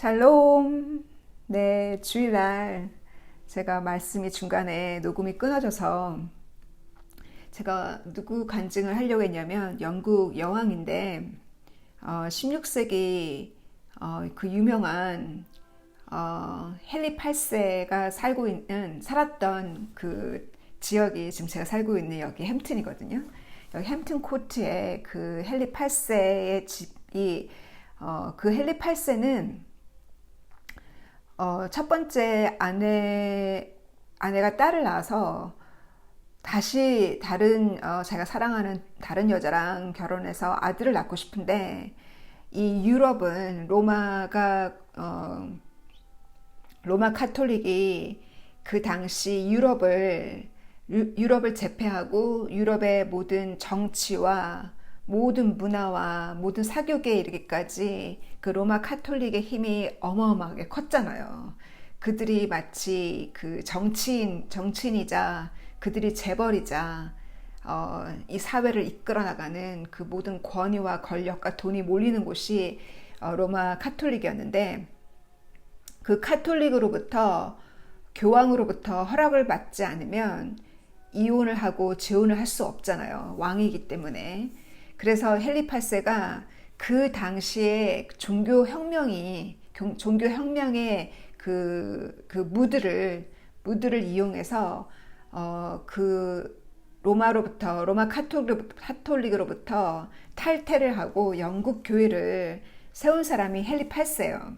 샬롬. 네, 주일날 제가 말씀이 중간에 녹음이 끊어져서 제가 누구 간증을 하려고 했냐면 영국 여왕인데 16세기 그 유명한 헨리 8세가 살았던 그 지역이 지금 제가 살고 있는 여기 햄튼이거든요. 여기 햄튼 코트에 그 헨리 8세의 집이 그 헨리 8세는 첫 번째 아내가 딸을 낳아서 다시 자기가 사랑하는 다른 여자랑 결혼해서 아들을 낳고 싶은데 이 유럽은 로마 카톨릭이 그 당시 유럽을 제패하고 유럽의 모든 정치와 모든 문화와 모든 사교계에 이르기까지 그 로마 카톨릭의 힘이 어마어마하게 컸잖아요. 그들이 마치 그 정치인이자 그들이 재벌이자 이 사회를 이끌어 나가는 그 모든 권위와 권력과 돈이 몰리는 곳이 로마 카톨릭이었는데 그 교황으로부터 허락을 받지 않으면 이혼을 하고 재혼을 할 수 없잖아요. 왕이기 때문에. 그래서 헨리 8세가 그 당시에 종교혁명의 그 무드를 이용해서 그 로마 카톨릭으로부터 탈퇴를 하고 영국 교회를 세운 사람이 헨리 8세예요.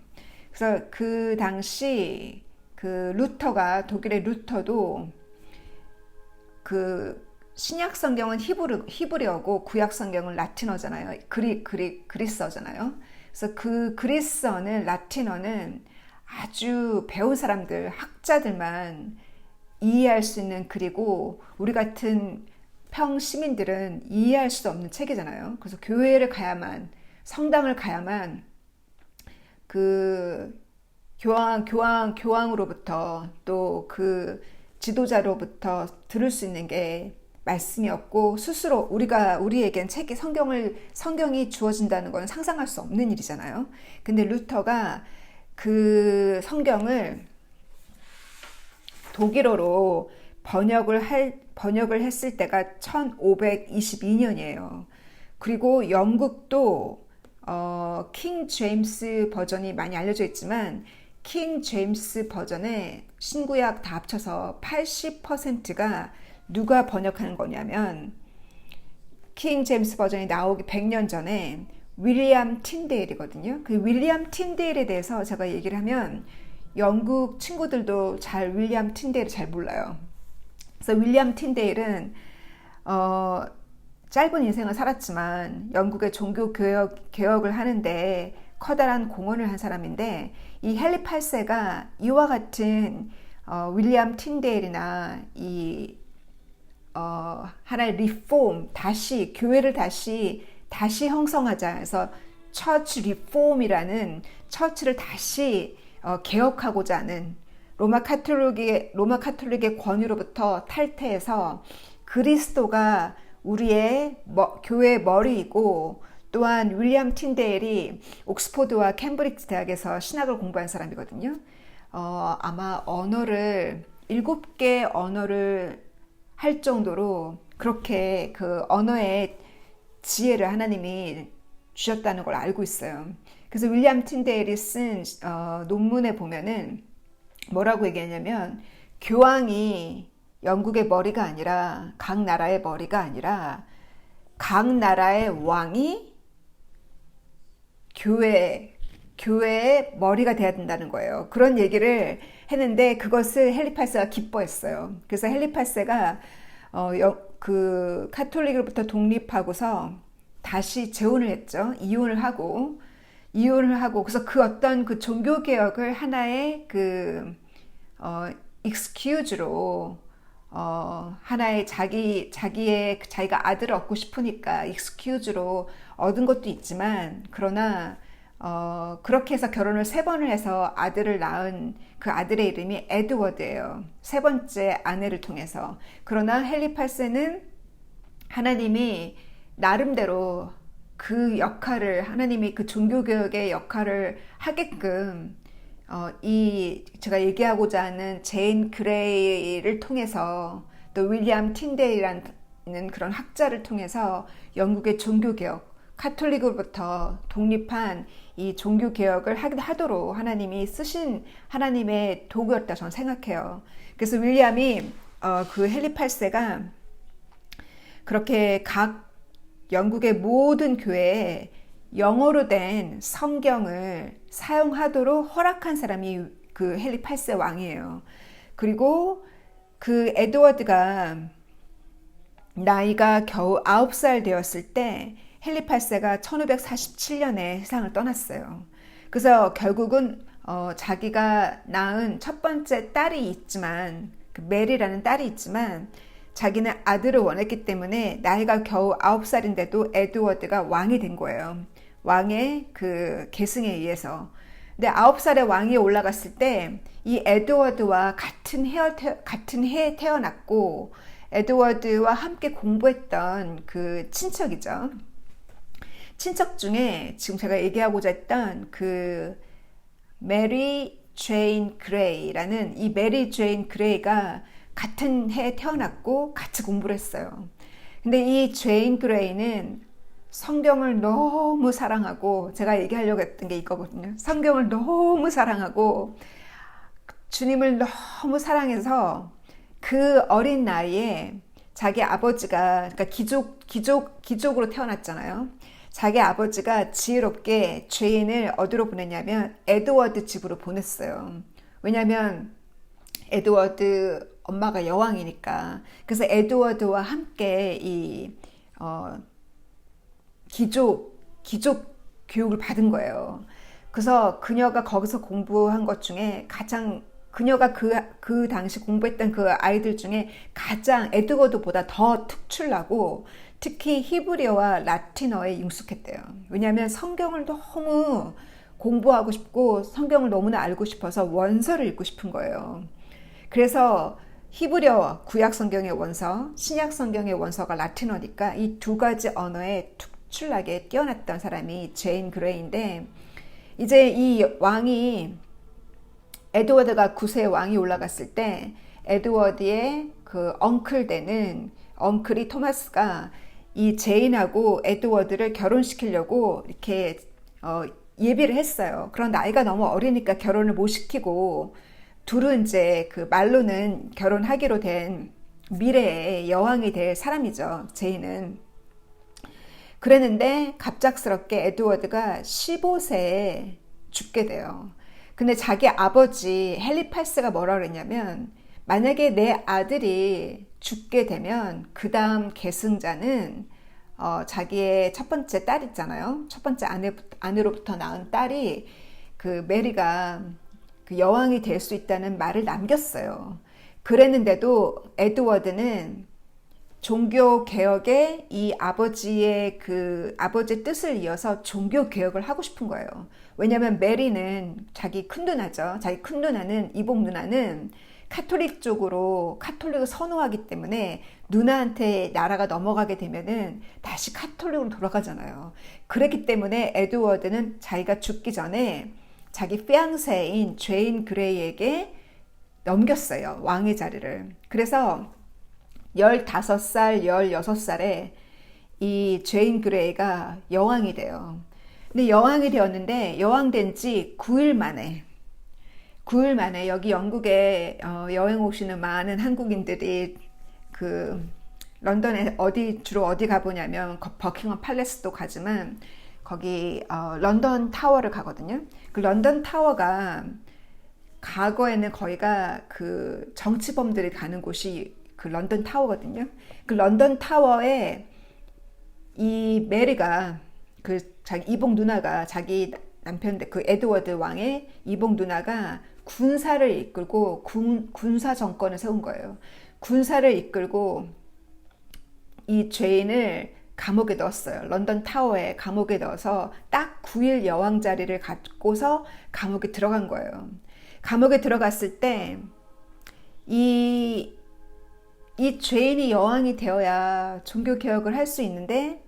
그래서 그 당시 독일의 루터도 그 신약 성경은 히브리어고 구약 성경은 라틴어잖아요. 그리스어잖아요. 그래서 그 그리스어는 라틴어는 아주 배운 사람들, 학자들만 이해할 수 있는 글이고 우리 같은 평 시민들은 이해할 수 없는 책이잖아요. 그래서 성당을 가야만 그 교황으로부터 또 그 지도자로부터 들을 수 있는 게 말씀이 없고 스스로 우리에겐 성경이 주어진다는 건 상상할 수 없는 일이잖아요. 근데 루터가 그 성경을 독일어로 번역을 했을 때가 1522년이에요. 그리고 영국도 킹 제임스 버전이 많이 알려져 있지만 킹 제임스 버전의 신구약 다 합쳐서 80%가 누가 번역하는 거냐면 킹 제임스 버전이 나오기 100년 전에 윌리엄 틴데일이거든요. 그 윌리엄 틴데일에 대해서 제가 얘기를 하면 영국 친구들도 윌리엄 틴데일을 잘 몰라요. 그래서 윌리엄 틴데일은 짧은 인생을 살았지만 영국의 종교 개혁을 하는데 커다란 공헌을 한 사람인데 이 헨리 8세가 이와 같은 윌리엄 틴데일이나 하나의 리폼, 교회를 다시 형성하자 해서 처치 리폼이라는 처치를 다시 개혁하고자 하는 로마 카톨릭의 권위로부터 탈퇴해서 그리스도가 우리의 교회의 머리이고 또한 윌리엄 틴데일이 옥스포드와 캠브리지 대학에서 신학을 공부한 사람이거든요. 아마 7개 언어를 할 정도로 그렇게 그 언어의 지혜를 하나님이 주셨다는 걸 알고 있어요. 그래서 윌리엄 틴데일이 쓴 논문에 보면은 뭐라고 얘기하냐면 교황이 영국의 머리가 아니라 각 나라의 머리가 아니라 각 나라의 왕이 교회의 머리가 돼야 된다는 거예요. 그런 얘기를 했는데 그것을 헨리 8세가 기뻐했어요. 그래서 헨리 8세가 그 카톨릭으로부터 독립하고서 다시 재혼을 했죠. 이혼을 하고 그래서 그 어떤 그 종교 개혁을 하나의 excuse로 하나의 자기가 아들을 얻고 싶으니까 excuse로 얻은 것도 있지만 그러나 그렇게 해서 결혼을 3번을 해서 아들을 낳은 그 아들의 이름이 에드워드예요. 3번째 아내를 통해서. 그러나 헨리 8세는 하나님이 나름대로 그 역할을 하나님이 그 종교개혁의 역할을 하게끔 이 제가 얘기하고자 하는 제인 그레이를 통해서 또 윌리엄 틴데이라는 그런 학자를 통해서 영국의 종교개혁 카톨릭으로부터 독립한 이 종교개혁을 하도록 하나님이 쓰신 하나님의 도구였다 저는 생각해요. 그래서 윌리엄이 그 헨리 8세가 그렇게 각 영국의 모든 교회에 영어로 된 성경을 사용하도록 허락한 사람이 그 헨리 8세 왕이에요. 그리고 그 에드워드가 나이가 겨우 9살 되었을 때 헨리 8세가 1547년에 세상을 떠났어요. 그래서 결국은 자기가 낳은 첫 번째 딸이 있지만 그 메리라는 딸이 있지만 자기는 아들을 원했기 때문에 나이가 겨우 9살인데도 에드워드가 왕이 된 거예요. 왕의 그 계승에 의해서. 근데 9살에 왕이 올라갔을 때 이 에드워드와 같은 해에 태어났고 에드워드와 함께 공부했던 그 친척이죠. 친척 중에 지금 제가 얘기하고자 했던 그 메리 제인 그레이라는 이 메리 제인 그레이가 같은 해에 태어났고 같이 공부를 했어요. 근데 이 제인 그레이는 성경을 너무 사랑하고 제가 얘기하려고 했던 게 이거거든요. 성경을 너무 사랑하고 주님을 너무 사랑해서 그 어린 나이에 자기 아버지가 그러니까 귀족으로 태어났잖아요. 자기 아버지가 지혜롭게 죄인을 어디로 보냈냐면 에드워드 집으로 보냈어요. 왜냐하면 에드워드 엄마가 여왕이니까. 그래서 에드워드와 함께 이 귀족 교육을 받은 거예요. 그래서 그녀가 거기서 공부한 것 중에 그녀가 그 당시 공부했던 그 아이들 중에 가장 에드워드보다 더 특출나고 특히 히브리어와 라틴어에 익숙했대요. 왜냐하면 성경을 너무 공부하고 싶고 성경을 너무나 알고 싶어서 원서를 읽고 싶은 거예요. 그래서 히브리어 구약 성경의 원서, 신약 성경의 원서가 라틴어니까 이 두 가지 언어에 특출나게 뛰어났던 사람이 제인 그레이인데 이제 이 왕이 에드워드가 9세 왕이 올라갔을 때 에드워드의 그 엉클 되는 엉클이 토마스가 이 제인하고 에드워드를 결혼시키려고 이렇게 예비를 했어요. 그런 나이가 너무 어리니까 결혼을 못 시키고 둘은 이제 그 말로는 결혼하기로 된 미래의 여왕이 될 사람이죠. 제인은. 그랬는데 갑작스럽게 에드워드가 15세에 죽게 돼요. 근데 자기 아버지 헨리 8세가 뭐라 그랬냐면 만약에 내 아들이 죽게 되면 그 다음 계승자는 자기의 첫 번째 딸 있잖아요. 첫 번째 아내로부터 낳은 딸이 그 메리가 그 여왕이 될 수 있다는 말을 남겼어요. 그랬는데도 에드워드는 종교 개혁에 이 아버지의 뜻을 이어서 종교 개혁을 하고 싶은 거예요. 왜냐하면 메리는 자기 큰 누나죠. 자기 큰 누나는 이복 누나는 카톨릭 쪽으로 카톨릭을 선호하기 때문에 누나한테 나라가 넘어가게 되면은 다시 카톨릭으로 돌아가잖아요. 그랬기 때문에 에드워드는 자기가 죽기 전에 자기 피앙세인 제인 그레이에게 넘겼어요. 왕의 자리를. 그래서 15살, 16살에 이 제인 그레이가 여왕이 돼요. 근데 여왕이 되었는데 여왕 된 지 9일 만에 여기 영국에 여행 오시는 많은 한국인들이 그 런던에 주로 어디 가보냐면 버킹엄 팔레스도 가지만 거기 런던 타워를 가거든요. 그 런던 타워가 과거에는 거기가 그 정치범들이 가는 곳이 그 런던 타워거든요. 그 런던 타워에 이 메리가 그 자기 이복 누나가 자기 남편 그 에드워드 왕의 이복 누나가 군사를 이끌고 군사 정권을 세운 거예요. 군사를 이끌고 이 죄인을 감옥에 넣었어요. 런던 타워에 감옥에 넣어서 딱 9일 여왕 자리를 갖고서 감옥에 들어간 거예요. 감옥에 들어갔을 때 이 죄인이 여왕이 되어야 종교 개혁을 할 수 있는데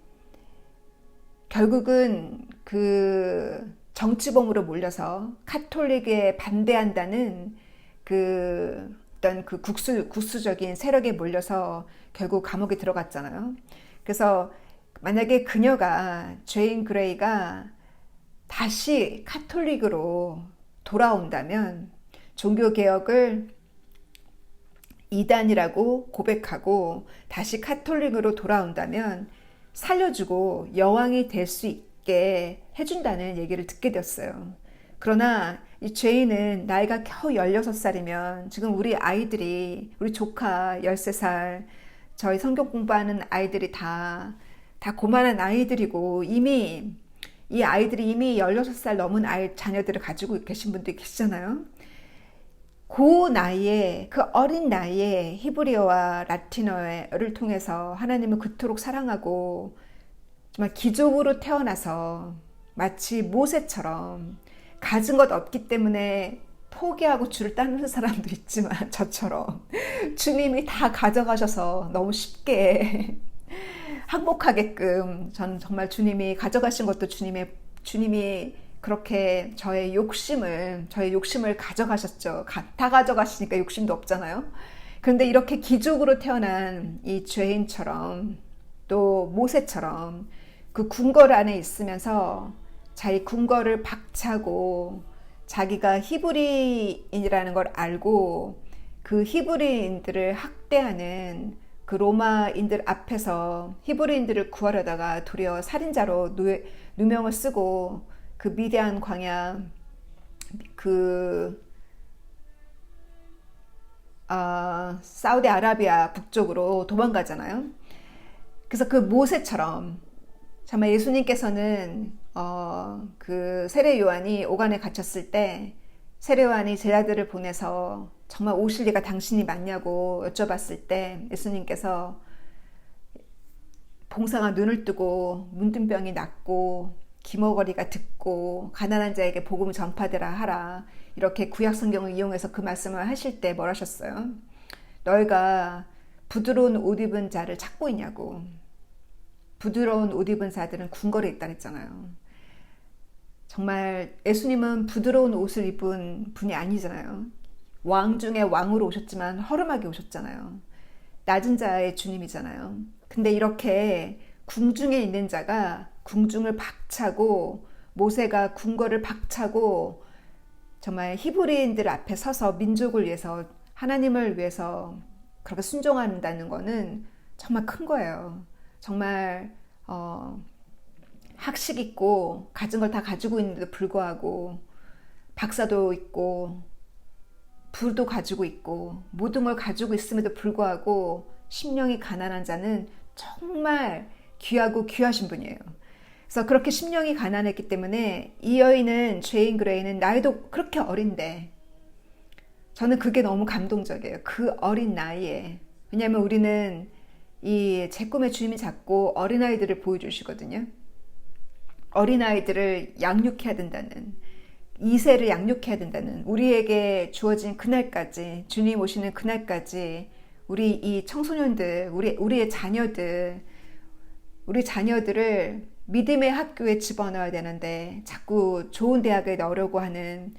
결국은 그 정치범으로 몰려서 카톨릭에 반대한다는 그 어떤 그 국수적인 세력에 몰려서 결국 감옥에 들어갔잖아요. 그래서 만약에 그녀가 제인 그레이가 다시 카톨릭으로 돌아온다면 종교개혁을 이단이라고 고백하고 다시 카톨릭으로 돌아온다면 살려주고 여왕이 될 수 있게 해준다는 얘기를 듣게 되었어요. 그러나 이 제인은 나이가 겨우 16살이면 지금 우리 아이들이 우리 조카 13살 저희 성경 공부하는 아이들이 다 고만한 아이들이고 이 아이들이 이미 16살 넘은 자녀들을 가지고 계신 분들이 계시잖아요. 그 나이에 그 어린 나이에 히브리어와 라틴어를 통해서 하나님을 그토록 사랑하고 정말 기족으로 태어나서 마치 모세처럼 가진 것 없기 때문에 포기하고 주를 따르는 사람도 있지만 저처럼 주님이 다 가져가셔서 너무 쉽게 항복하게끔 저는 정말 주님이 가져가신 것도 주님이 그렇게 저의 욕심을 가져가셨죠. 다 가져가시니까 욕심도 없잖아요. 그런데 이렇게 기족으로 태어난 이 죄인처럼 또 모세처럼 그 궁궐 안에 있으면서 자기 궁궐을 박차고 자기가 히브리인이라는 걸 알고 그 히브리인들을 학대하는 그 로마인들 앞에서 히브리인들을 구하려다가 도리어 살인자로 누명을 쓰고 그 미디안 광야 사우디아라비아 북쪽으로 도망가잖아요. 그래서 그 모세처럼 정말 예수님께서는 그 세례 요한이 오간에 갇혔을 때 세례 요한이 제자들을 보내서 정말 오실 리가 당신이 맞냐고 여쭤봤을 때 예수님께서 봉사가 눈을 뜨고 문둥병이 낫고 기머거리가 듣고 가난한 자에게 복음을 전파되라 하라 이렇게 구약 성경을 이용해서 그 말씀을 하실 때 뭘 하셨어요? 너희가 부드러운 옷 입은 자를 찾고 있냐고. 부드러운 옷 입은 자들은 궁궐에 있다 그랬잖아요. 정말 예수님은 부드러운 옷을 입은 분이 아니잖아요. 왕 중에 왕으로 오셨지만 허름하게 오셨잖아요. 낮은 자의 주님이잖아요. 근데 이렇게 궁중에 있는 자가 궁중을 박차고 모세가 궁궐을 박차고 정말 히브리인들 앞에 서서 민족을 위해서 하나님을 위해서 그렇게 순종한다는 거는 정말 큰 거예요. 정말 학식 있고 가진 걸 다 가지고 있는데도 불구하고 박사도 있고 부도 가지고 있고 모든 걸 가지고 있음에도 불구하고 심령이 가난한 자는 정말 귀하고 귀하신 분이에요. 그래서 그렇게 심령이 가난했기 때문에 이 여인은 제인 그레이는 나이도 그렇게 어린데 저는 그게 너무 감동적이에요. 그 어린 나이에. 왜냐하면 우리는 이 제 꿈의 주님이 자꾸 어린아이들을 보여주시거든요. 어린아이들을 양육해야 된다는, 2세를 양육해야 된다는, 우리에게 주어진 그날까지, 주님 오시는 그날까지 우리 이 청소년들, 우리의 자녀들, 우리 자녀들을 믿음의 학교에 집어넣어야 되는데 자꾸 좋은 대학에 넣으려고 하는,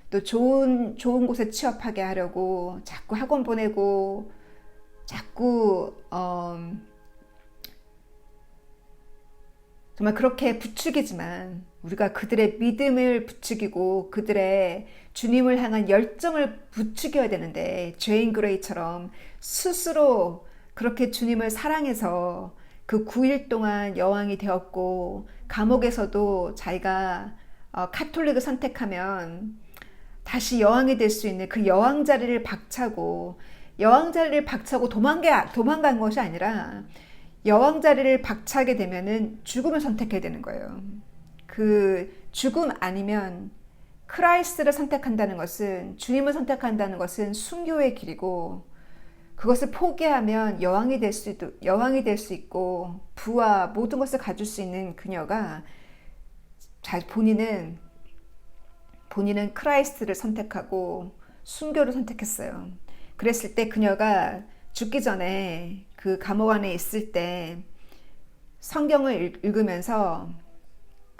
또 좋은 곳에 취업하게 하려고 자꾸 학원 보내고 자꾸 정말 그렇게 부추기지만 우리가 그들의 믿음을 부추기고 그들의 주님을 향한 열정을 부추겨야 되는데 제인 그레이처럼 스스로 그렇게 주님을 사랑해서 그 9일 동안 여왕이 되었고 감옥에서도 자기가 카톨릭을 선택하면 다시 여왕이 될 수 있는 그 여왕 자리를 박차고 도망간 것이 아니라 여왕 자리를 박차게 되면은 죽음을 선택해야 되는 거예요. 그 죽음 아니면 크라이스트를 선택한다는 것은, 주님을 선택한다는 것은 순교의 길이고, 그것을 포기하면 여왕이 될 수 있고 부와 모든 것을 가질 수 있는 그녀가 본인은 크라이스트를 선택하고 순교를 선택했어요. 그랬을 때 그녀가 죽기 전에 그 감옥 안에 있을 때 성경을 읽으면서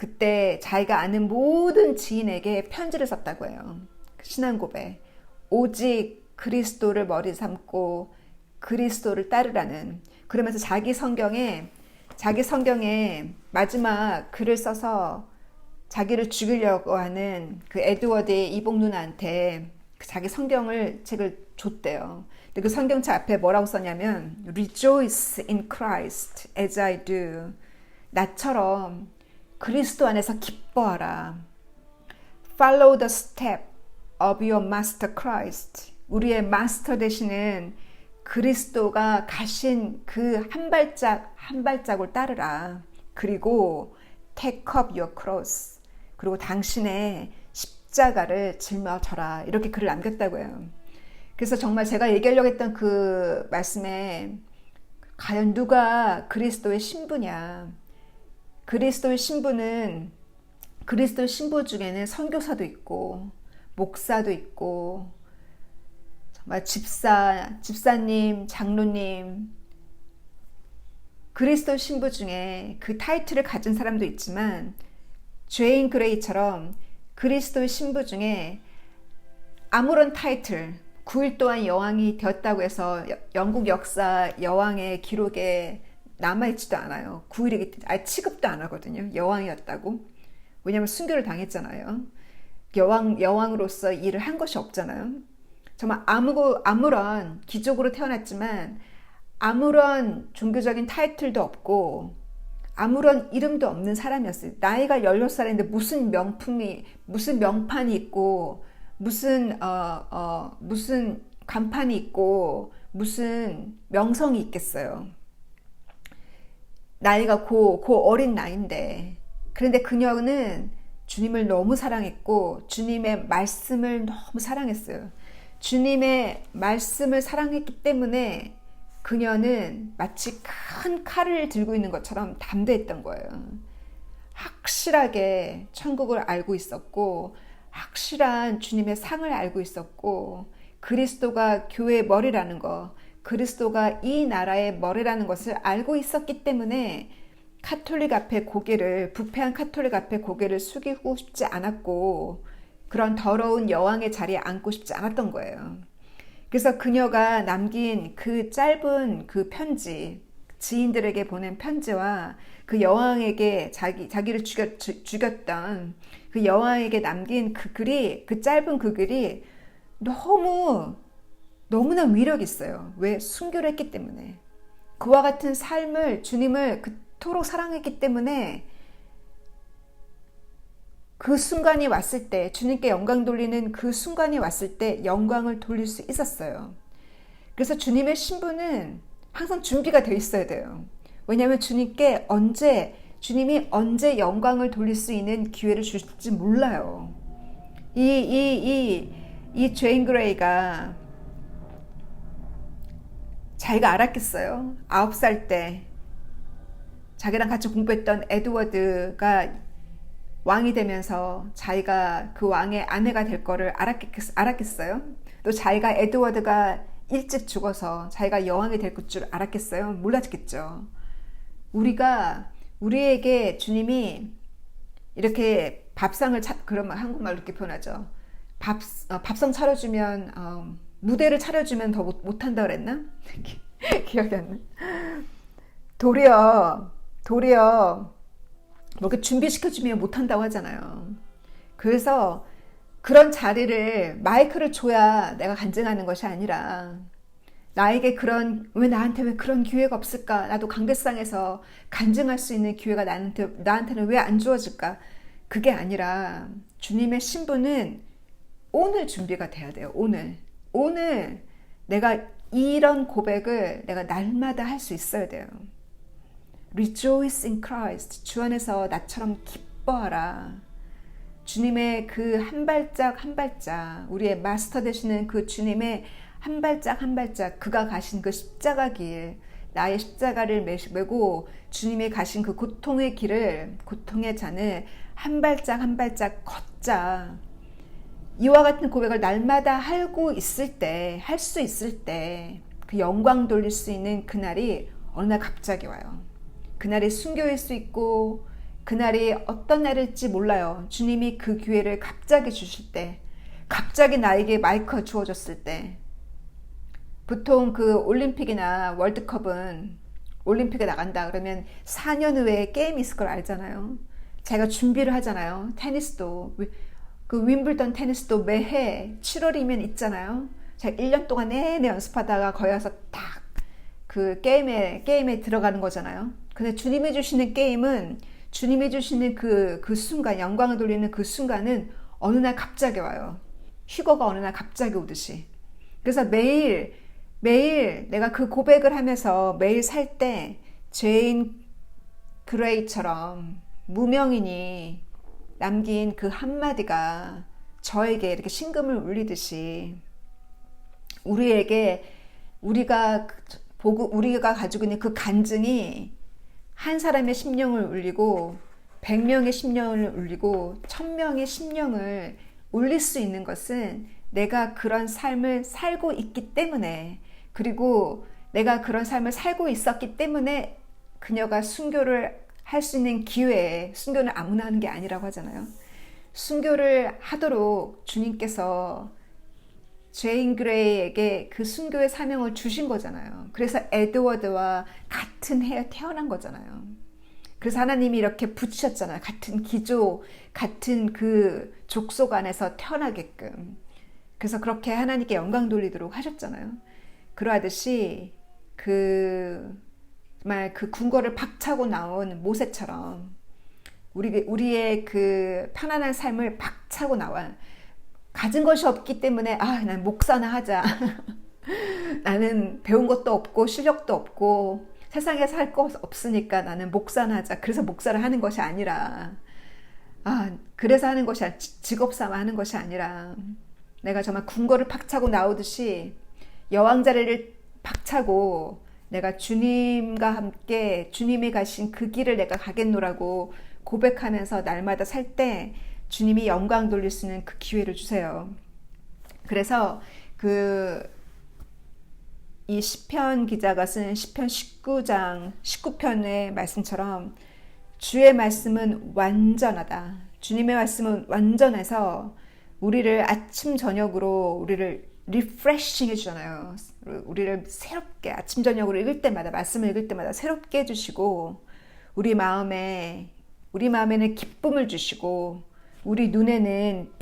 그때 자기가 아는 모든 지인에게 편지를 썼다고 해요. 신앙 고백. 오직 그리스도를 머리 삼고 그리스도를 따르라는. 그러면서 자기 성경에 마지막 글을 써서 자기를 죽이려고 하는 그 에드워드의 이복 누나한테 그 자기 책을 줬대요. 근데 그 성경책 앞에 뭐라고 썼냐면 Rejoice in Christ as I do. 나처럼 그리스도 안에서 기뻐하라. Follow the step of your master Christ. 우리의 마스터 되시는 그리스도가 가신 그 한 발짝 한 발짝을 따르라. 그리고 take up your cross. 그리고 당신의 십자가를 짊어져라. 이렇게 글을 남겼다고 해요. 그래서 정말 제가 얘기하려고 했던 그 말씀에 과연 누가 그리스도의 신부냐. 그리스도의 신부는 그리스도의 신부 중에는 선교사도 있고 목사도 있고 정말 집사님, 장로님, 그리스도 신부 중에 그 타이틀을 가진 사람도 있지만 제인 그레이처럼 그리스도의 신부 중에 아무런 타이틀, 9일 동안 여왕이 되었다고 해서 영국 역사 여왕의 기록에 남아있지도 않아요. 9일이기 취급도 안 하거든요. 여왕이었다고. 왜냐하면 순교를 당했잖아요. 여왕으로서 일을 한 것이 없잖아요. 정말 아무런 귀족으로 태어났지만 아무런 종교적인 타이틀도 없고 아무런 이름도 없는 사람이었어요. 나이가 16살인데 무슨 명판이 있고 무슨 간판이 있고 무슨 명성이 있겠어요. 나이가 고 어린 나이인데. 그런데 그녀는 주님을 너무 사랑했고 주님의 말씀을 너무 사랑했어요. 주님의 말씀을 사랑했기 때문에 그녀는 마치 큰 칼을 들고 있는 것처럼 담대했던 거예요. 확실하게 천국을 알고 있었고 확실한 주님의 상을 알고 있었고 그리스도가 교회의 머리라는 거, 그리스도가 이 나라의 머리라는 것을 알고 있었기 때문에 부패한 카톨릭 앞에 고개를 숙이고 싶지 않았고 그런 더러운 여왕의 자리에 앉고 싶지 않았던 거예요. 그래서 그녀가 남긴 그 짧은 그 편지, 지인들에게 보낸 편지와 그 여왕에게 자기를 죽였던 그 여왕에게 남긴 그 짧은 그 글이 너무나 위력 있어요. 왜? 순교를 했기 때문에. 그와 같은 삶을, 주님을 그토록 사랑했기 때문에 그 순간이 왔을 때, 주님께 영광 돌리는 그 순간이 왔을 때 영광을 돌릴 수 있었어요. 그래서 주님의 신부는 항상 준비가 되어 있어야 돼요. 왜냐하면 주님이 언제 영광을 돌릴 수 있는 기회를 주실지 몰라요. 이 제인 그레이가 자기가 알았겠어요. 9살 때 자기랑 같이 공부했던 에드워드가 왕이 되면서 자기가 그 왕의 아내가 될 거를 알았겠어요? 또 자기가 에드워드가 일찍 죽어서 자기가 여왕이 될 줄 알았겠어요? 몰랐겠죠. 우리에게 주님이 이렇게 그러면 한국말로 이렇게 표현하죠. 밥상 차려주면, 무대를 차려주면 더 못한다 그랬나? 기억이 안 나. 도리어 뭐 이렇게 준비시켜주면 못한다고 하잖아요. 그래서 그런 자리를 마이크를 줘야 내가 간증하는 것이 아니라 나한테 왜 그런 기회가 없을까? 나도 강대상에서 간증할 수 있는 기회가 나한테는 왜 안 주어질까? 그게 아니라 주님의 신부는 오늘 준비가 돼야 돼요. 오늘 내가 이런 고백을 내가 날마다 할 수 있어야 돼요. Rejoice in Christ. 주 안에서 나처럼 기뻐하라. 주님의 그 한 발짝 한 발짝, 우리의 마스터 되시는 그 주님의 한 발짝 한 발짝, 그가 가신 그 십자가 길, 나의 십자가를 메고 주님이 가신 그 고통의 길을, 고통의 잔을 한 발짝 한 발짝 걷자. 이와 같은 고백을 날마다 할 수 있을 때, 그 영광 돌릴 수 있는 그날이 어느 날 갑자기 와요. 그날이 순교일 수 있고, 그날이 어떤 날일지 몰라요. 주님이 그 기회를 갑자기 주실 때, 갑자기 나에게 마이크가 주어졌을 때. 보통 그 올림픽이나 월드컵은 올림픽에 나간다 그러면 4년 후에 게임이 있을 걸 알잖아요. 자기가 준비를 하잖아요. 테니스도 그 윈블던 테니스도 매해 7월이면 있잖아요. 자, 1년 동안 내내 연습하다가 거기 가서 딱 그 게임에 들어가는 거잖아요. 근데 주님이 주시는 게임은, 주님이 주시는 그 순간, 영광을 돌리는 그 순간은 어느 날 갑자기 와요. 휴거가 어느 날 갑자기 오듯이. 그래서 매일 내가 그 고백을 하면서 매일 살 때 제인 그레이처럼 무명인이 남긴 그 한마디가 저에게 이렇게 신금을 울리듯이 우리가 가지고 있는 그 간증이 한 사람의 심령을 울리고 100명의 심령을 울리고 1000명의 심령을 울릴 수 있는 것은 내가 그런 삶을 살고 있기 때문에, 그리고 내가 그런 삶을 살고 있었기 때문에 그녀가 순교를 할 수 있는 기회에, 순교는 아무나 하는 게 아니라고 하잖아요. 순교를 하도록 주님께서 제인 그레이에게 그 순교의 사명을 주신 거잖아요. 그래서 에드워드와 같은 해에 태어난 거잖아요. 그래서 하나님이 이렇게 붙이셨잖아요. 같은 기조, 같은 그 족속 안에서 태어나게끔. 그래서 그렇게 하나님께 영광 돌리도록 하셨잖아요. 그러하듯이 정말 그 궁궐을 박차고 나온 모세처럼 우리의 그 편안한 삶을 박차고 나와, 가진 것이 없기 때문에 난 목사나 하자. 나는 배운 것도 없고 실력도 없고 세상에서 할 것 없으니까 나는 목사나 하자. 그래서 목사를 하는 것이 아니라, 그래서 하는 것이 아니라, 직업 삼아 하는 것이 아니라, 내가 정말 궁궐을 박차고 나오듯이 여왕 자리를 박차고 내가 주님과 함께 주님이 가신 그 길을 내가 가겠노라고 고백하면서 날마다 살 때 주님이 영광 돌릴 수 있는 그 기회를 주세요. 그래서 이 시편 기자가 쓴 시편 19편의 말씀처럼 주의 말씀은 완전하다. 주님의 말씀은 완전해서 우리를 아침 저녁으로 우리를 리프레싱 해주잖아요. 우리를 새롭게 아침 저녁으로 읽을 때마다, 말씀을 읽을 때마다 새롭게 해주시고, 우리 마음에는 기쁨을 주시고, 우리 눈에는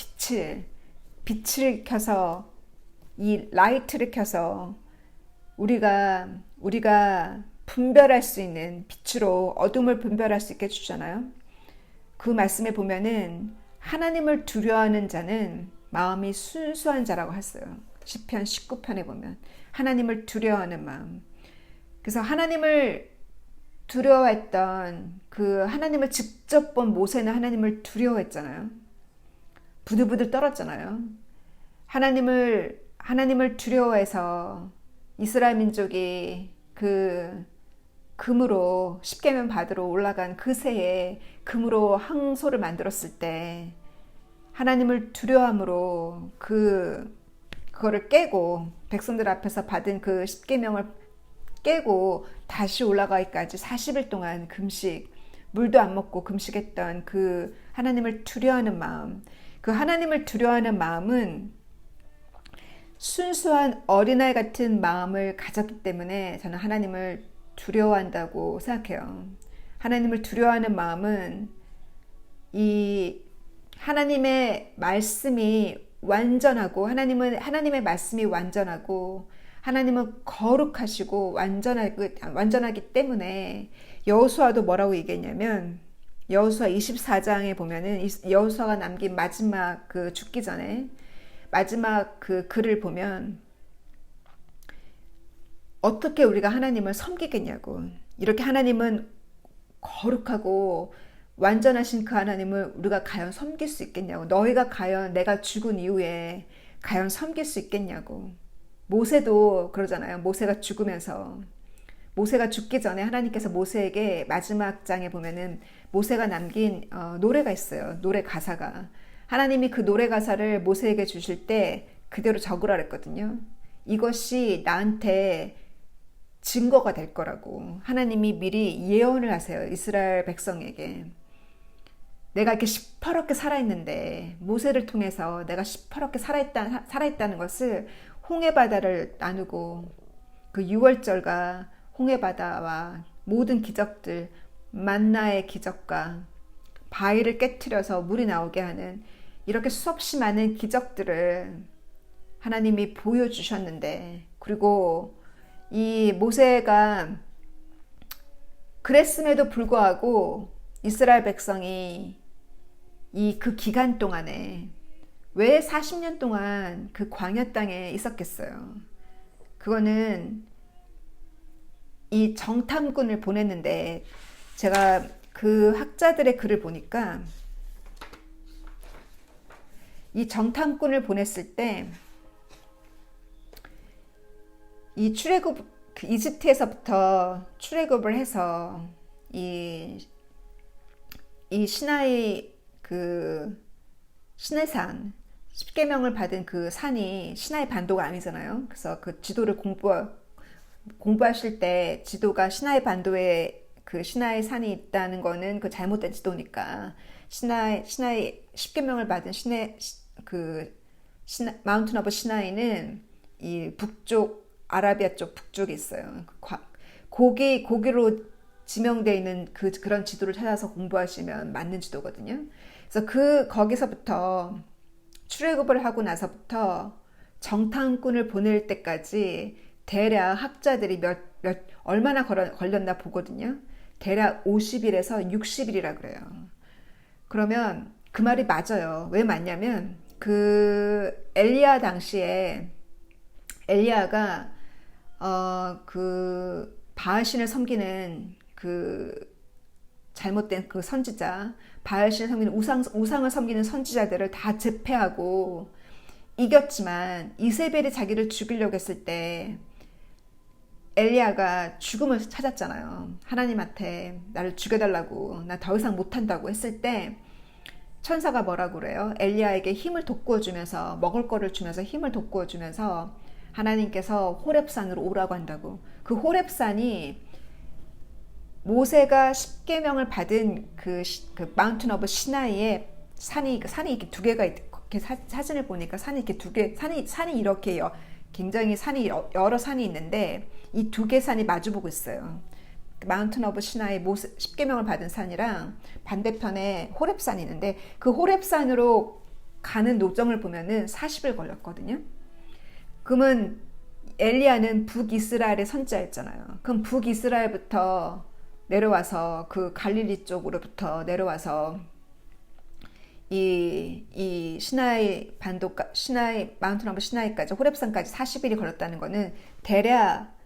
빛을 켜서, 이 라이트를 켜서 우리가 분별할 수 있는 빛으로 어둠을 분별할 수 있게 해주잖아요. 그 말씀에 보면은 하나님을 두려워하는 자는 마음이 순수한 자라고 했어요. 시편 19편에 보면 하나님을 두려워하는 마음. 그래서 하나님을 두려워했던, 그 하나님을 직접 본 모세는 하나님을 두려워했잖아요. 부들부들 떨었잖아요. 하나님을 두려워해서 이스라엘 민족이 그 금으로 십계명 받으러 올라간 그 새에 금으로 항소를 만들었을 때 하나님을 두려움으로 그거를 깨고, 백성들 앞에서 받은 그 십계명을 깨고 다시 올라가기까지 40일 동안 금식, 물도 안 먹고 금식했던 그 하나님을 두려워하는 마음, 그 하나님을 두려워하는 마음은 순수한 어린아이 같은 마음을 가졌기 때문에 저는 하나님을 두려워한다고 생각해요. 하나님을 두려워하는 마음은 이 하나님의 말씀이 완전하고, 하나님의 말씀이 완전하고, 하나님은 거룩하시고 완전하기 때문에, 여호수아도 뭐라고 얘기했냐면, 여호수아 24장에 보면은 여호수아가 남긴 마지막 죽기 전에 마지막 글을 보면 어떻게 우리가 하나님을 섬기겠냐고, 이렇게 하나님은 거룩하고 완전하신 그 하나님을 우리가 과연 섬길 수 있겠냐고, 너희가 과연 내가 죽은 이후에 과연 섬길 수 있겠냐고. 모세도 그러잖아요. 모세가 죽기 전에 하나님께서 모세에게 마지막 장에 보면은 모세가 남긴 노래가 있어요. 노래 가사가. 하나님이 그 노래 가사를 모세에게 주실 때 그대로 적으라 그랬거든요. 이것이 나한테 증거가 될 거라고 하나님이 미리 예언을 하세요. 이스라엘 백성에게. 내가 이렇게 시퍼렇게 살아있는데 모세를 통해서 내가 시퍼렇게 살아있다는 것을 홍해바다를 나누고 그 6월절과 홍해바다와 모든 기적들, 만나의 기적과 바위를 깨트려서 물이 나오게 하는 이렇게 수없이 많은 기적들을 하나님이 보여주셨는데, 그리고 이 모세가 그랬음에도 불구하고 이스라엘 백성이 그 기간 동안에 왜 40년 동안 그 광야 땅에 있었겠어요? 그거는 이 정탐꾼을 보냈는데, 제가 그 학자들의 글을 보니까 이 정탐꾼을 보냈을 때 이 출애굽, 그 이집트에서부터 출애굽을 해서 이 시나이, 그 시내산, 십계명을 받은 그 산이 시나이 반도가 아니잖아요. 그래서 그 지도를 공부하실 때 지도가 시나이 반도에 그 시나이 산이 있다는 거는 그 잘못된 지도니까 시나이 십계명을 받은 마운틴 오브 시나이는 이 북쪽, 아라비아 쪽 북쪽에 있어요. 고기로 지명되어 있는 그런 지도를 찾아서 공부하시면 맞는 지도거든요. 그래서 거기서부터 출애굽을 하고 나서부터 정탐꾼을 보낼 때까지 대략 학자들이 얼마나 걸렸나 보거든요. 대략 50일에서 60일이라 그래요. 그러면 그 말이 맞아요. 왜 맞냐면 그 엘리야 당시에 엘리야가 그 바알신을 섬기는 그 잘못된 그 선지자, 바알신을 섬기는 우상을 섬기는 선지자들을 다 제패하고 이겼지만 이세벨이 자기를 죽이려고 했을 때 엘리야가 죽음을 찾았잖아요. 하나님한테 나를 죽여달라고, 나 더 이상 못한다고 했을 때 천사가 뭐라고 그래요? 엘리야에게 힘을 돋구어 주면서, 먹을 거를 주면서 힘을 돋구어 주면서 하나님께서 호렙산으로 오라고 한다고. 그 호렙산이 모세가 십계명을 받은 그 마운틴 오브 시나이의 산이 이렇게 두 개가 이렇게 사진을 보니까 산이 이렇게 두 개, 산이 이렇게 굉장히 여러 산이 있는데 이 두 개 산이 마주보고 있어요. 마운틴 오브 시나이 십계명을 받은 산이랑 반대편에 호렙산이 있는데 그 호렙산으로 가는 노정을 보면은 40일 걸렸거든요. 그러면 엘리야는 북이스라엘의 선지자였잖아요. 그럼 북이스라엘부터 내려와서 그 갈릴리 쪽으로부터 내려와서 이 시나이 마운틴 오브 시나이까지 호렙산까지 40일이 걸렸다는 거는 대략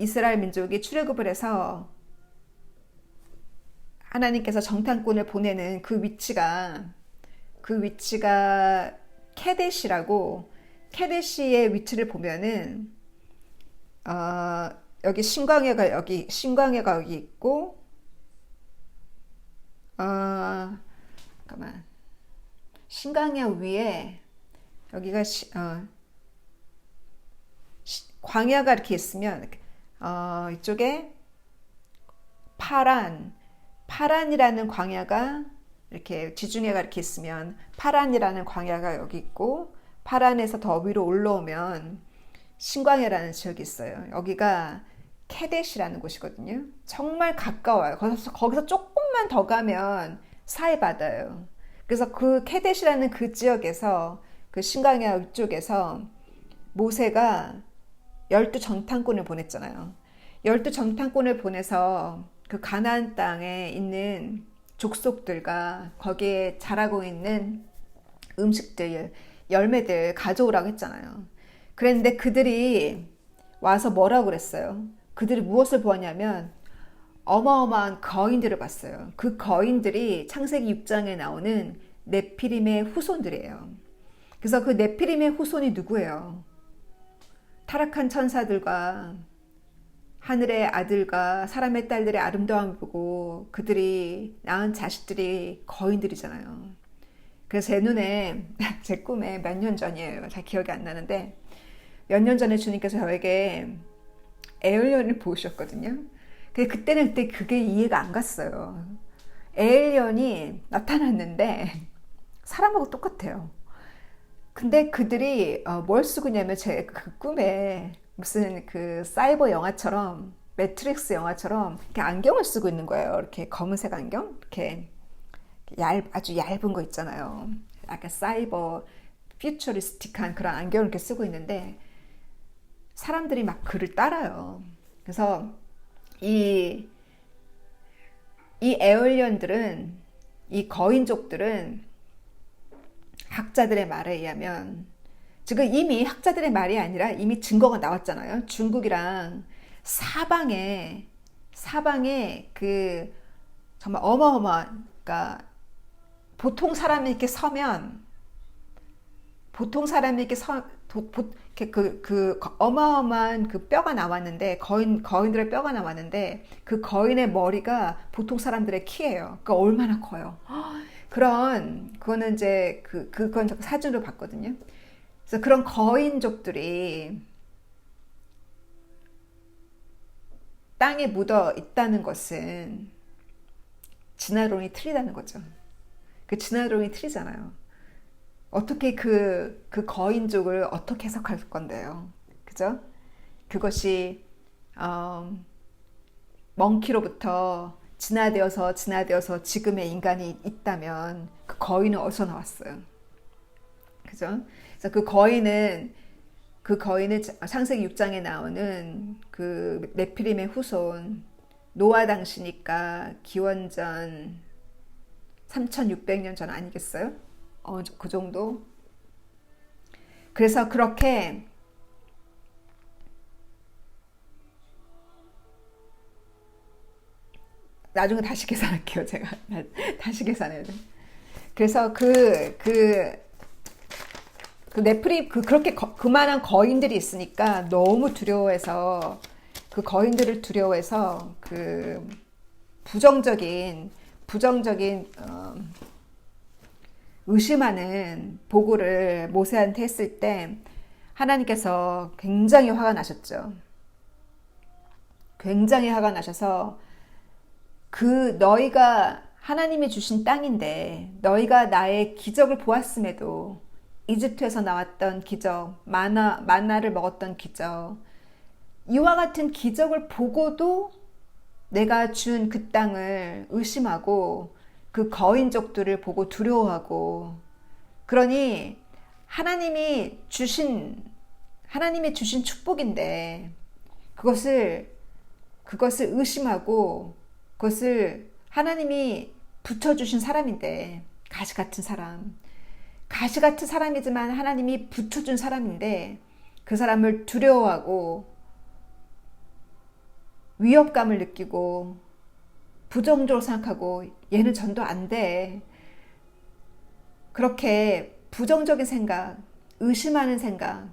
이스라엘 민족이 출애굽을 해서 하나님께서 정탐꾼을 보내는 그 위치가 케데시라고, 케데시의 위치를 보면은 여기 신광야가 여기 있고, 잠깐만, 신광야 위에 여기가 광야가 이렇게 있으면 이쪽에 파란이라는 광야가 이렇게 지중해가 이렇게 있으면 파란이라는 광야가 여기 있고, 파란에서 더 위로 올라오면 신광야라는 지역이 있어요. 여기가 케데시라는 곳이거든요. 정말 가까워요. 거기서 조금만 더 가면 사해바다예요. 그래서 그 케데시라는 그 지역에서, 그 신광야 위쪽에서 모세가 12 정탐꾼을 보냈잖아요. 12 정탐꾼을 보내서 그 가나안 땅에 있는 족속들과 거기에 자라고 있는 음식들, 열매들 가져오라고 했잖아요. 그랬는데 그들이 와서 뭐라고 그랬어요? 그들이 무엇을 보았냐면 어마어마한 거인들을 봤어요. 그 거인들이 창세기 6장에 나오는 네피림의 후손들이에요. 그래서 그 네피림의 후손이 누구예요? 타락한 천사들과 하늘의 아들과 사람의 딸들의 아름다움을 보고 그들이 낳은 자식들이 거인들이잖아요. 그래서 제 눈에, 제 꿈에 몇 년 전이에요. 잘 기억이 안 나는데 몇 년 전에 주님께서 저에게 에일리언을 보여주셨거든요. 그때는 그게 이해가 안 갔어요. 에일리언이 나타났는데 사람하고 똑같아요. 근데 그들이 뭘 쓰고 있냐면 제 그 꿈에 무슨 그 사이버 영화처럼 매트릭스 영화처럼 이렇게 안경을 쓰고 있는 거예요. 이렇게 검은색 안경, 이렇게 아주 얇은 거 있잖아요. 약간 사이버 퓨처리스틱한 그런 안경을 이렇게 쓰고 있는데 사람들이 막 그를 따라요. 그래서 이 에얼리언들은, 이 거인족들은 학자들의 말에 의하면, 지금 이미 학자들의 말이 아니라 이미 증거가 나왔잖아요. 중국이랑 사방에 그 정말 어마어마한, 그러니까 보통 사람이 이렇게 서면, 보통 사람이 이렇게 이렇게 그 어마어마한 그 뼈가 나왔는데, 거인들의 뼈가 나왔는데, 그 거인의 머리가 보통 사람들의 키예요. 그러니까 얼마나 커요. 그거는 이제 그건 사진으로 봤거든요. 그래서 그런 거인족들이 땅에 묻어 있다는 것은 진화론이 틀리다는 거죠. 그 진화론이 틀리잖아요. 어떻게 그 거인족을 어떻게 해석할 건데요? 그죠? 그것이 멍키로부터 진화되어서 지금의 인간이 있다면 그 거인은 어디서 나왔어요? 그죠? 그래서 그 거인은 창세기 6장에 나오는 그 네피림의 후손, 노아 당시니까 기원전 3600년 전 아니겠어요? 그 정도? 그래서 그렇게 나중에 다시 계산할게요. 제가 다시 계산해야 돼. 그래서 네프리 그렇게 그만한 거인들이 있으니까 너무 두려워해서, 그 거인들을 두려워해서 그 부정적인 의심하는 보고를 모세한테 했을 때 하나님께서 굉장히 화가 나셨죠. 굉장히 화가 나셔서 너희가 하나님이 주신 땅인데 너희가 나의 기적을 보았음에도, 이집트에서 나왔던 기적, 만나를 먹었던 기적, 이와 같은 기적을 보고도 내가 준 그 땅을 의심하고 그 거인족들을 보고 두려워하고, 그러니 하나님이 주신 축복인데 그것을 의심하고, 그것을 하나님이 붙여주신 사람인데, 가시 같은 사람이지만 하나님이 붙여준 사람인데 그 사람을 두려워하고 위협감을 느끼고 부정적으로 생각하고, 얘는 전도 안 돼, 그렇게 부정적인 생각, 의심하는 생각,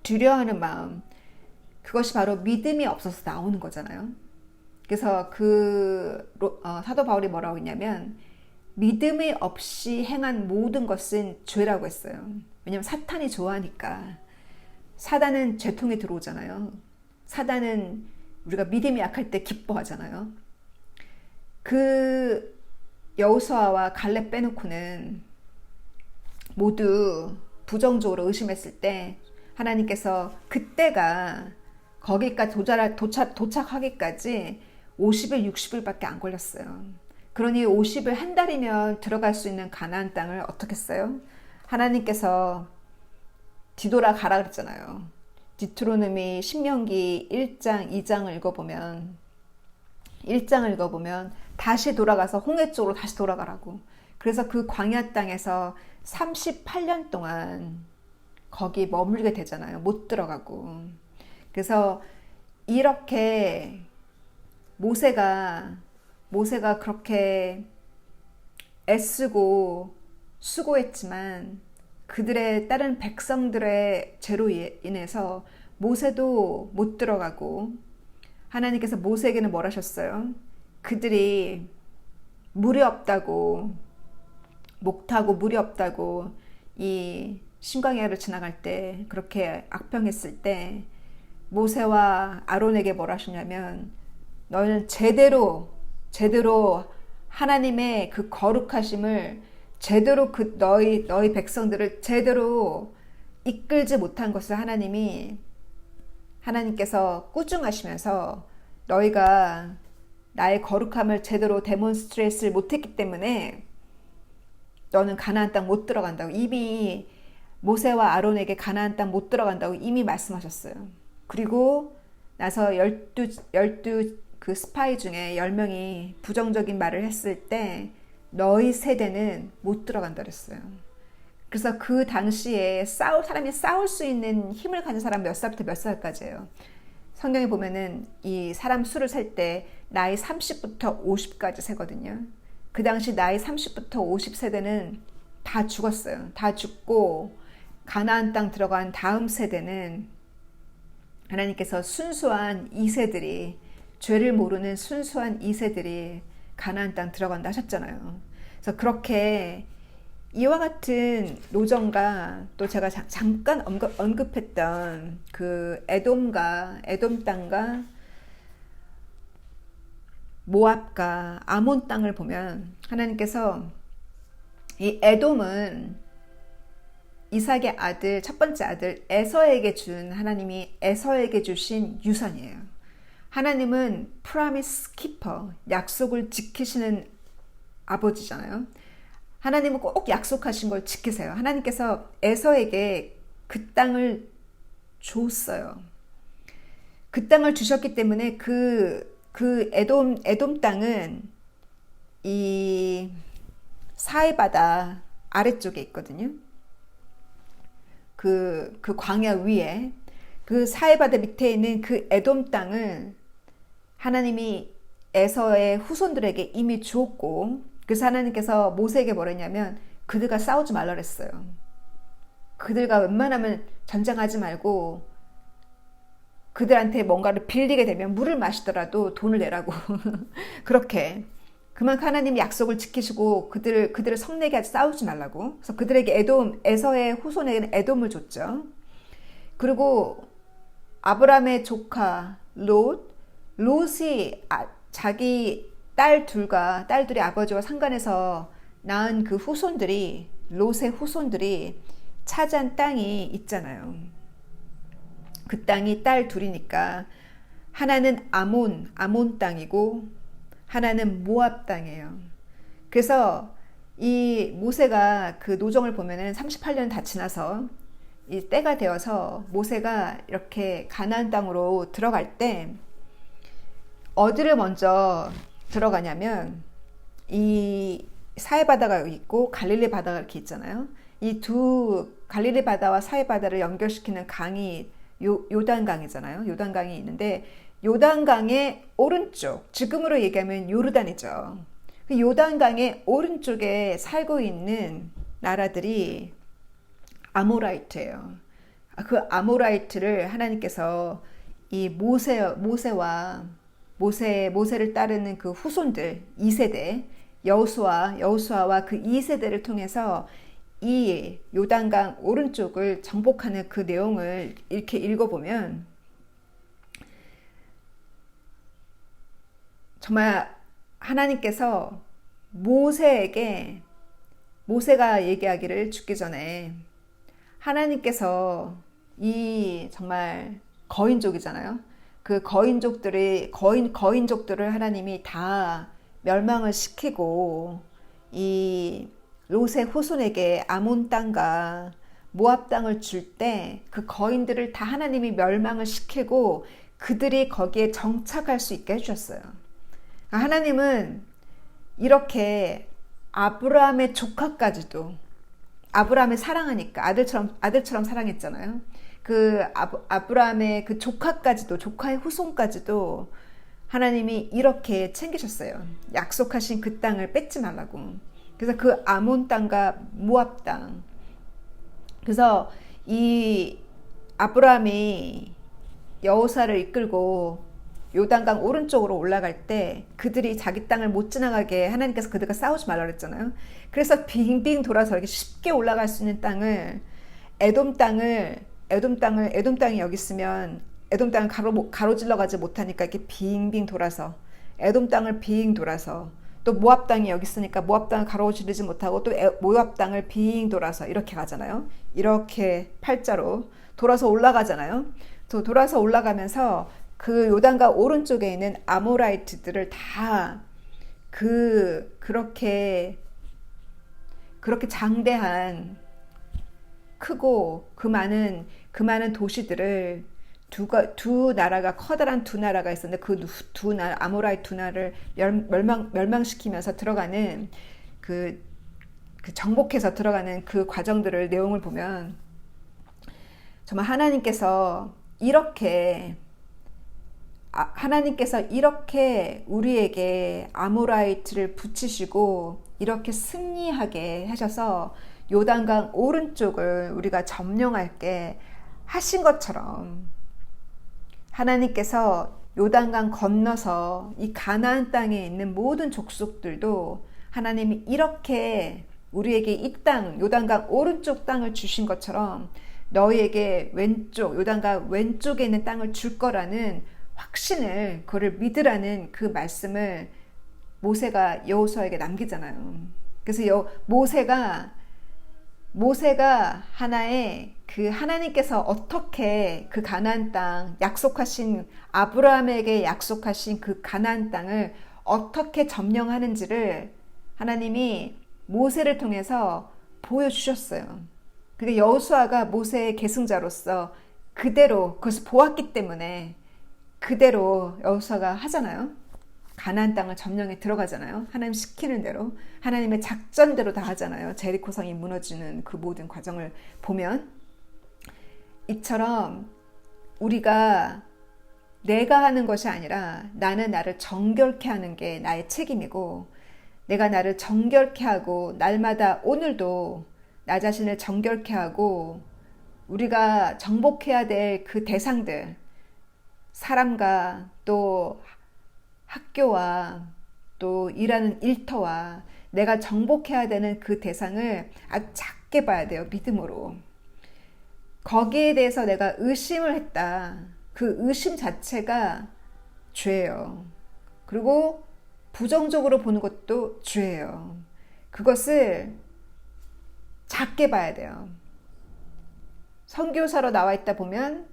두려워하는 마음, 그것이 바로 믿음이 없어서 나오는 거잖아요. 그래서 사도 바울이 뭐라고 했냐면, 믿음이 없이 행한 모든 것은 죄라고 했어요. 왜냐하면 사탄이 좋아하니까. 사단은 죄통에 들어오잖아요. 사단은 우리가 믿음이 약할 때 기뻐하잖아요. 그 여호수아와 갈렙 빼놓고는 모두 부정적으로 의심했을 때 하나님께서 그때가 거기까지 도착하기까지 50일, 60일밖에 안 걸렸어요. 그러니 50일, 한 달이면 들어갈 수 있는 가나안 땅을 어떻게 했어요? 하나님께서 뒤돌아 가라 그랬잖아요. 디트로노미 신명기 1장, 2장을 읽어보면 다시 돌아가서 홍해 쪽으로 다시 돌아가라고. 그래서 그 광야 땅에서 38년 동안 거기 머물게 되잖아요. 못 들어가고. 그래서 이렇게 모세가 그렇게 애쓰고 수고했지만 그들의 다른 백성들의 죄로 인해서 모세도 못 들어가고, 하나님께서 모세에게는 뭘 하셨어요? 그들이 물이 없다고, 목타고 물이 없다고 이 신광야를 지나갈 때 그렇게 악평했을 때 모세와 아론에게 뭘 하셨냐면, 너희는 제대로 하나님의 그 거룩하심을 제대로 그 너희 백성들을 제대로 이끌지 못한 것을 하나님께서 꾸중하시면서 너희가 나의 거룩함을 제대로 데몬스트레이트를 못했기 때문에 너는 가나안 땅 못 들어간다고, 이미 모세와 아론에게 가나안 땅 못 들어간다고 이미 말씀하셨어요. 그리고 나서 열두 그 스파이 중에 10명이 부정적인 말을 했을 때 너희 세대는 못 들어간다 그랬어요. 그래서 그 당시에 사람이 싸울 수 있는 힘을 가진 사람 몇 살부터 몇 살까지예요. 성경에 보면은 이 사람 수를 셀 때 나이 30부터 50까지 세거든요. 그 당시 나이 30부터 50 세대는 다 죽었어요. 다 죽고 가나안 땅 들어간 다음 세대는 하나님께서 순수한 2세들이, 죄를 모르는 순수한 2세들이 가나안 땅 들어간다 하셨잖아요. 그래서 그렇게 이와 같은 노정과 또 제가 잠깐 언급했던 그 에돔 땅과 모압과 아몬 땅을 보면 하나님께서 이 에돔은 이삭의 아들, 첫 번째 아들 하나님이 에서에게 주신 유산이에요. 하나님은 프라미스 키퍼, 약속을 지키시는 아버지잖아요. 하나님은 꼭 약속하신 걸 지키세요. 하나님께서 에서에게 그 땅을 줬어요. 그 땅을 주셨기 때문에 그 에돔 땅은 이 사해바다 아래쪽에 있거든요. 그 광야 위에, 그 사해바다 밑에 있는 그 에돔 땅을 하나님이 에서의 후손들에게 이미 주었고, 그래서 하나님께서 모세에게 뭐랬냐면 그들과 싸우지 말라 그랬어요. 그들과 웬만하면 전쟁하지 말고 그들한테 뭔가를 빌리게 되면 물을 마시더라도 돈을 내라고 그렇게, 그만큼 하나님이 약속을 지키시고 그들을 성내게 하지 싸우지 말라고. 그래서 그들에게 에서의 후손에게는 에돔을 줬죠. 그리고 아브라함의 조카 롯이 자기 딸들이 아버지와 상관해서 낳은 그 롯의 후손들이 차지한 땅이 있잖아요. 그 땅이 딸 둘이니까 하나는 아몬 땅이고 하나는 모압 땅이에요. 그래서 이 모세가 그 노정을 보면은 38년 다 지나서 이 때가 되어서 모세가 이렇게 가나안 땅으로 들어갈 때 어디를 먼저 들어가냐면 이 사해 바다가 있고 갈릴리 바다가 이렇게 있잖아요. 이 두 갈릴리 바다와 사해 바다를 연결시키는 강이 요단강이잖아요. 요단강이 있는데 요단강의 오른쪽, 지금으로 얘기하면 요르단이죠. 그 요단강의 오른쪽에 살고 있는 나라들이 아모라이트예요. 그 아모라이트를 하나님께서 이 모세를 따르는 그 후손들 2세대 여호수아와 그 2세대를 통해서 이 요단강 오른쪽을 정복하는 그 내용을 이렇게 읽어보면 정말 하나님께서 모세가 얘기하기를 죽기 전에 하나님께서 이 정말 거인족이잖아요. 그 거인족들을 하나님이 다 멸망을 시키고 이 롯의 후손에게 아몬 땅과 모압 땅을 줄 때 그 거인들을 다 하나님이 멸망을 시키고 그들이 거기에 정착할 수 있게 해주셨어요. 하나님은 이렇게 아브라함의 조카까지도, 아브라함을 사랑하니까 아들처럼 사랑했잖아요. 그 아브라함의 그 조카의 후손까지도 하나님이 이렇게 챙기셨어요. 약속하신 그 땅을 뺏지 말라고. 그래서 그 아몬 땅과 모압 땅. 그래서 이 아브라함이 여호사를 이끌고 요단강 오른쪽으로 올라갈 때 그들이 자기 땅을 못 지나가게 하나님께서 그들과 싸우지 말라 그랬잖아요. 그래서 빙빙 돌아서 이렇게 쉽게 올라갈 수 있는 땅을 에돔 땅이 여기 있으면 에돔 땅을 가로질러 가지 못하니까 이렇게 빙빙 돌아서 에돔 땅을 빙 돌아서 또 모압 땅이 여기 있으니까 모압 땅을 가로지르지 못하고 또 모압 땅을 빙 돌아서 이렇게 가잖아요. 이렇게 팔자로 돌아서 올라가잖아요. 또 돌아서 올라가면서 그 요단강 오른쪽에 있는 아모라이트들을 다 그렇게 장대한 크고 그 많은 도시들을 두 나라가 커다란 두 나라가 있었는데 그 두 나라 아모라이 두 나라를 멸망시키면서 들어가는 그 정복해서 들어가는 그 과정들을 내용을 보면 정말 하나님께서 이렇게 우리에게 아모라이트를 붙이시고 이렇게 승리하게 하셔서 요단강 오른쪽을 우리가 점령할게 하신 것처럼 하나님께서 요단강 건너서 이 가나안 땅에 있는 모든 족속들도 하나님이 이렇게 우리에게 이 땅, 요단강 오른쪽 땅을 주신 것처럼 너희에게 요단강 왼쪽에 있는 땅을 줄 거라는 확신을, 그거를 믿으라는 그 말씀을 모세가 여호수아에게 남기잖아요. 그래서 모세가 하나의 하나님께서 어떻게 그 가나안 땅 아브라함에게 약속하신 그 가나안 땅을 어떻게 점령하는지를 하나님이 모세를 통해서 보여주셨어요. 그게 여호수아가 모세의 계승자로서 그대로 그것을 보았기 때문에 그대로 여호수아가 하잖아요. 가나안 땅을 점령해 들어가잖아요. 하나님 시키는 대로, 하나님의 작전대로 다 하잖아요. 제리코 성이 무너지는 그 모든 과정을 보면 이처럼 내가 하는 것이 아니라 나는 나를 정결케 하는 게 나의 책임이고, 내가 나를 정결케 하고 날마다 오늘도 나 자신을 정결케 하고 우리가 정복해야 될 그 대상들, 사람과 또 학교와 또 일하는 일터와 내가 정복해야 되는 그 대상을 아주 작게 봐야 돼요. 믿음으로. 거기에 대해서 내가 의심을 했다. 그 의심 자체가 죄예요. 그리고 부정적으로 보는 것도 죄예요. 그것을 작게 봐야 돼요. 선교사로 나와 있다 보면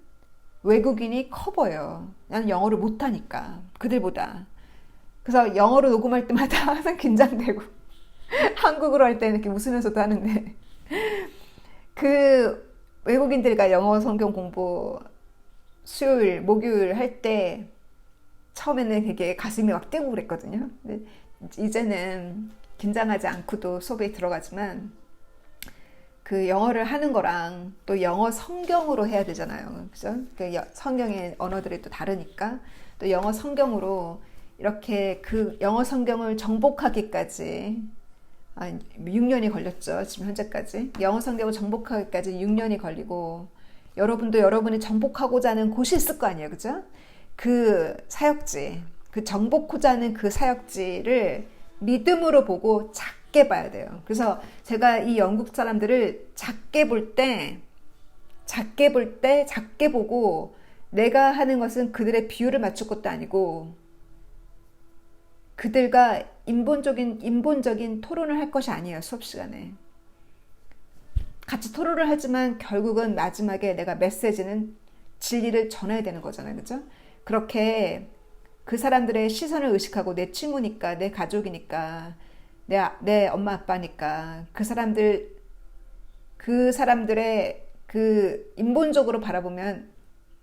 외국인이 커 보여요. 나는 영어를 못하니까 그들보다. 그래서 영어로 녹음할 때마다 항상 긴장되고 한국어로 할 때는 이렇게 웃으면서도 하는데 그 외국인들과 영어 성경 공부 수요일, 목요일 할 때 처음에는 되게 가슴이 막 뛰고 그랬거든요. 근데 이제는 긴장하지 않고도 수업에 들어가지만 그 영어를 하는 거랑 또 영어 성경으로 해야 되잖아요. 그죠? 그 성경의 언어들이 또 다르니까 또 영어 성경으로 이렇게 그 영어 성경을 정복하기까지 6년이 걸렸죠. 지금 현재까지. 영어 성경을 정복하기까지 6년이 걸리고 여러분도 여러분이 정복하고자 하는 곳이 있을 거 아니에요. 그죠? 그 사역지, 그 정복하고자 하는 그 사역지를 믿음으로 보고 작게 봐야 돼요. 그래서 제가 이 영국 사람들을 작게 보고 내가 하는 것은 그들의 비율을 맞출 것도 아니고 그들과 인본적인 토론을 할 것이 아니에요. 수업 시간에. 같이 토론을 하지만 결국은 마지막에 내가 메시지는 진리를 전해야 되는 거잖아요. 그죠? 그렇게 그 사람들의 시선을 의식하고 내 친구니까, 내 가족이니까, 내 엄마 아빠니까 그 사람들의 그 인본적으로 바라보면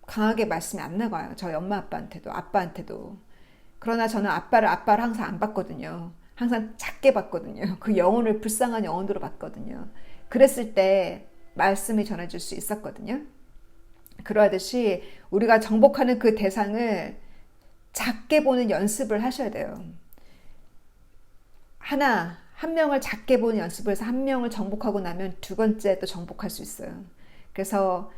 강하게 말씀이 안 나가요. 저희 엄마 아빠한테도. 그러나 저는 아빠를 항상 안 봤거든요. 항상 작게 봤거든요. 그 영혼을 불쌍한 영혼으로 봤거든요. 그랬을 때 말씀이 전해질 수 있었거든요. 그러하듯이 우리가 정복하는 그 대상을 작게 보는 연습을 하셔야 돼요. 한 명을 작게 보는 연습을 해서 한 명을 정복하고 나면 두 번째 또 정복할 수 있어요. 그래서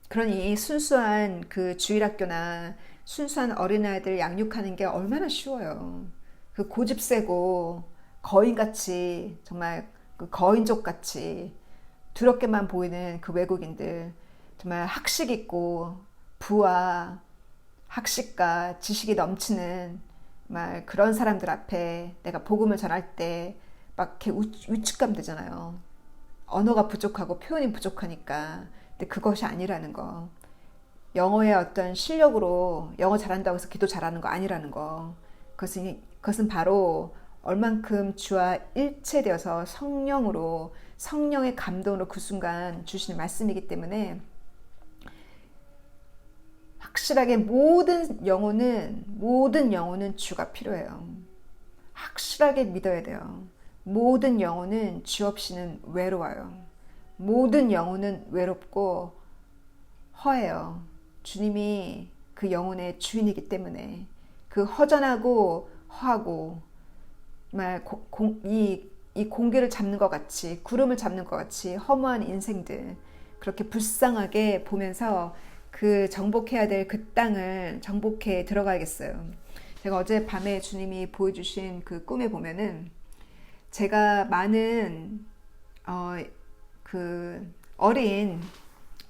그러니 순수한 그 주일학교나 순수한 어린아이들 양육하는 게 얼마나 쉬워요. 그 고집 세고 거인같이 정말 그 거인족같이 두렵게만 보이는 그 외국인들, 정말 학식 있고 부와 학식과 지식이 넘치는 말 그런 사람들 앞에 내가 복음을 전할 때 막 이렇게 위축감 되잖아요. 언어가 부족하고 표현이 부족하니까. 근데 그것이 아니라는 거. 영어의 어떤 실력으로 영어 잘한다고 해서 기도 잘하는 거 아니라는 거. 그것은 바로 얼만큼 주와 일체되어서 성령으로 성령의 감동으로 그 순간 주시는 말씀이기 때문에 확실하게 모든 영혼은 주가 필요해요. 확실하게 믿어야 돼요. 모든 영혼은 주 없이는 외로워요. 모든 영혼은 외롭고 허해요. 주님이 그 영혼의 주인이기 때문에 그 허전하고 허하고 정말 이 공기를 잡는 것 같이 구름을 잡는 것 같이 허무한 인생들 그렇게 불쌍하게 보면서 그 정복해야 될 그 땅을 정복해 들어가야겠어요. 제가 어제 밤에 주님이 보여주신 그 꿈에 보면은 제가 많은 그 어린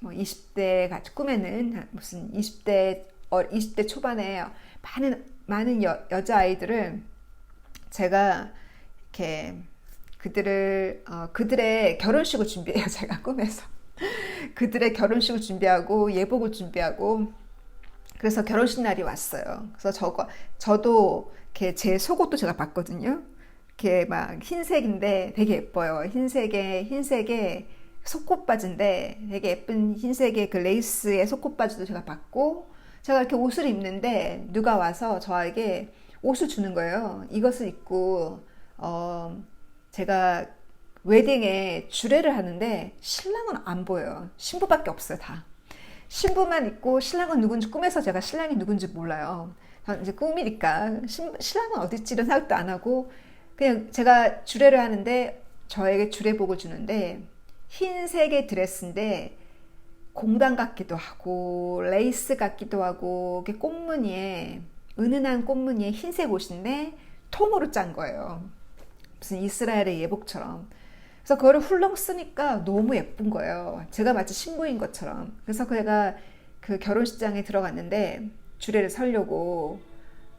뭐 20대 같이 꿈에는 무슨 20대 초반에 많은 여자 아이들을 제가 이렇게 그들의 결혼식을 준비해요. 제가 꿈에서 그들의 결혼식을 준비하고 예복을 준비하고 그래서 결혼식 날이 왔어요. 그래서 저도 이렇게 제 속옷도 제가 봤거든요. 이렇게 막 흰색인데 되게 예뻐요. 흰색의 속옷 바지인데 되게 예쁜 흰색의 그 레이스의 속옷 바지도 제가 봤고 제가 이렇게 옷을 입는데 누가 와서 저에게 옷을 주는 거예요. 이것을 입고 제가 웨딩에 주례를 하는데 신랑은 안 보여요. 신부밖에 없어요. 다. 신부만 있고 신랑은 누군지 꿈에서 제가 신랑이 누군지 몰라요. 이제 꿈이니까 신랑은 어디 있지 이런 생각도 안 하고 그냥 제가 주례를 하는데 저에게 주례복을 주는데 흰색의 드레스인데 공단 같기도 하고 레이스 같기도 하고 꽃무늬에 은은한 꽃무늬에 흰색 옷인데 통으로 짠 거예요. 무슨 이스라엘의 예복처럼. 그래서 그거를 훌렁 쓰니까 너무 예쁜 거예요. 제가 마치 신부인 것처럼. 그래서 제가 그 결혼식장에 들어갔는데 주례를 서려고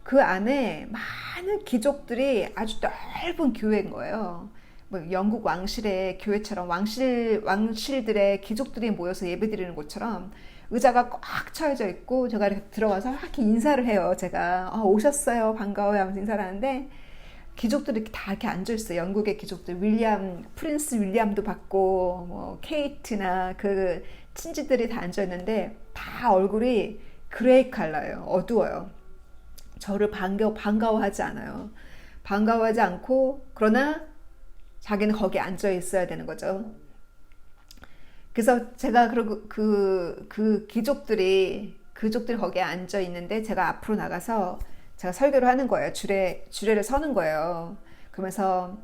그 안에 많은 귀족들이 아주 넓은 교회인 거예요. 뭐 영국 왕실의 교회처럼 왕실들의 귀족들이 모여서 예배드리는 곳처럼 의자가 꽉 차여져 있고 제가 이렇게 들어가서 이렇게 인사를 해요. 제가 오셨어요. 반가워요. 하면서 인사를 하는데 귀족들이 다 이렇게 앉아 있어요. 영국의 귀족들 프린스 윌리엄도 봤고 뭐 케이트나 그 친지들이 다 앉아 있는데 다 얼굴이 그레이 컬러예요. 어두워요. 저를 반가워하지 않아요. 반가워하지 않고 그러나 자기는 거기 앉아 있어야 되는 거죠. 그래서 제가 그리고 그 귀족들이 거기에 앉아 있는데 제가 앞으로 나가서 제가 설교를 하는 거예요. 주례를 서는 거예요. 그러면서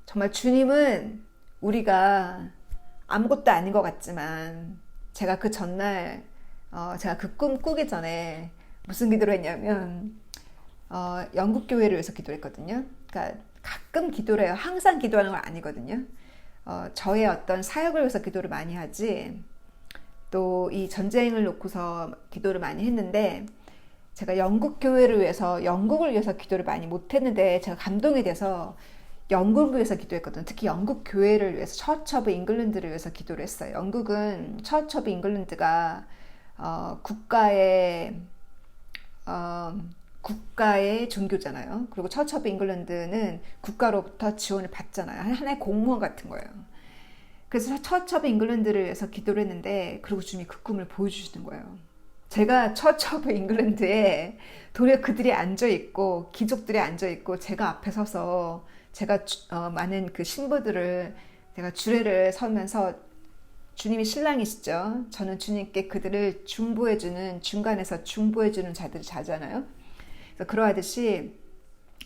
정말 주님은 우리가 아무것도 아닌 것 같지만 제가 그 전날 제가 그 꿈 꾸기 전에 무슨 기도를 했냐면 영국 교회를 위해서 기도를 했거든요. 그러니까 가끔 기도를 해요. 항상 기도하는 건 아니거든요. 저의 어떤 사역을 위해서 기도를 많이 하지 또 이 전쟁을 놓고서 기도를 많이 했는데 제가 영국을 위해서 기도를 많이 못했는데 제가 감동이 돼서 영국을 위해서 기도했거든요. 특히 영국 교회를 위해서 처치 오브 잉글랜드를 위해서 기도를 했어요. 영국은 처치 오브 잉글랜드가 국가의 종교잖아요. 그리고 처치 오브 잉글랜드는 국가로부터 지원을 받잖아요. 하나의 공무원 같은 거예요. 그래서 처치 오브 잉글랜드를 위해서 기도를 했는데 그리고 주님이 그 꿈을 보여주시는 거예요. 제가 처치 오브 잉글랜드에 도리어 그들이 앉아있고 귀족들이 앉아있고 제가 앞에 서서 제가 많은 그 신부들을 제가 주례를 서면서 주님이 신랑이시죠. 저는 주님께 그들을 중간에서 중보해주는 자들이 자잖아요. 그래서 그러하듯이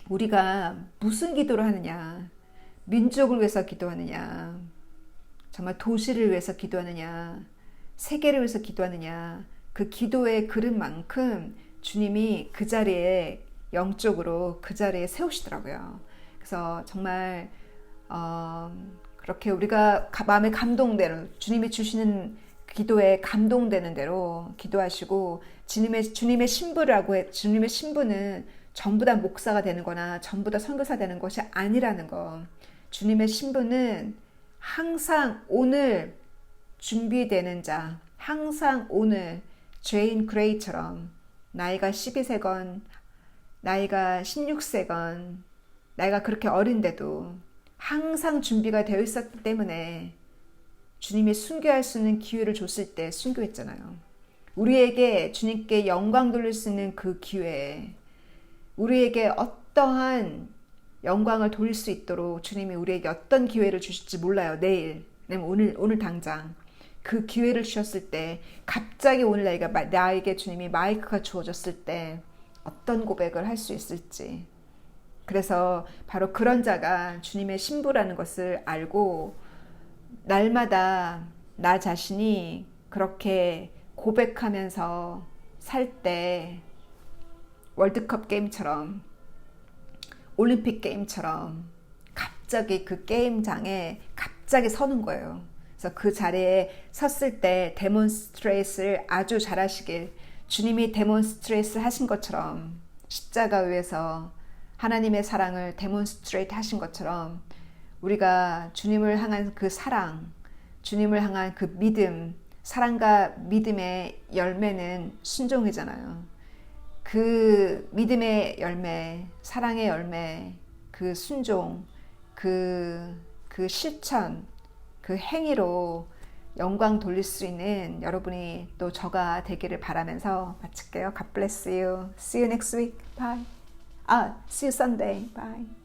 우리가 무슨 기도를 하느냐, 민족을 위해서 기도하느냐, 정말 도시를 위해서 기도하느냐, 세계를 위해서 기도하느냐, 그 기도의 그릇만큼 주님이 그 자리에 영적으로 그 자리에 세우시더라고요. 그래서 정말 그렇게 우리가 마음에 감동되는 주님이 주시는 기도에 감동되는 대로 기도하시고 주님의 신부라고 주님의 신부는 전부 다 목사가 되는 거나 전부 다 선교사 되는 것이 아니라는 거. 주님의 신부는 항상 오늘 준비되는 자, 항상 오늘 제인 그레이처럼 나이가 12세건 나이가 16세건 나이가 그렇게 어린데도 항상 준비가 되어 있었기 때문에 주님이 순교할 수 있는 기회를 줬을 때 순교했잖아요. 우리에게 주님께 영광 돌릴 수 있는 그 기회에 우리에게 어떠한 영광을 돌릴 수 있도록 주님이 우리에게 어떤 기회를 주실지 몰라요. 내일, 오늘 당장 그 기회를 주셨을 때 갑자기 오늘 나에게 주님이 마이크가 주어졌을 때 어떤 고백을 할 수 있을지. 그래서 바로 그런 자가 주님의 신부라는 것을 알고 날마다 나 자신이 그렇게 고백하면서 살 때 월드컵 게임처럼 올림픽 게임처럼 갑자기 그 게임장에 갑자기 서는 거예요. 그래서 그 자리에 섰을 때 데몬스트레이트를 아주 잘하시길 주님이 데몬스트레이트 하신 것처럼 십자가 위에서 하나님의 사랑을 데몬스트레이트 하신 것처럼 우리가 주님을 향한 그 사랑, 주님을 향한 그 믿음, 사랑과 믿음의 열매는 순종이잖아요. 그 믿음의 열매, 사랑의 열매, 그 순종, 그 실천, 그 행위로 영광 돌릴 수 있는 여러분이 또 저가 되기를 바라면서 마칠게요. God bless you. See you next week. Bye. See you Sunday. Bye.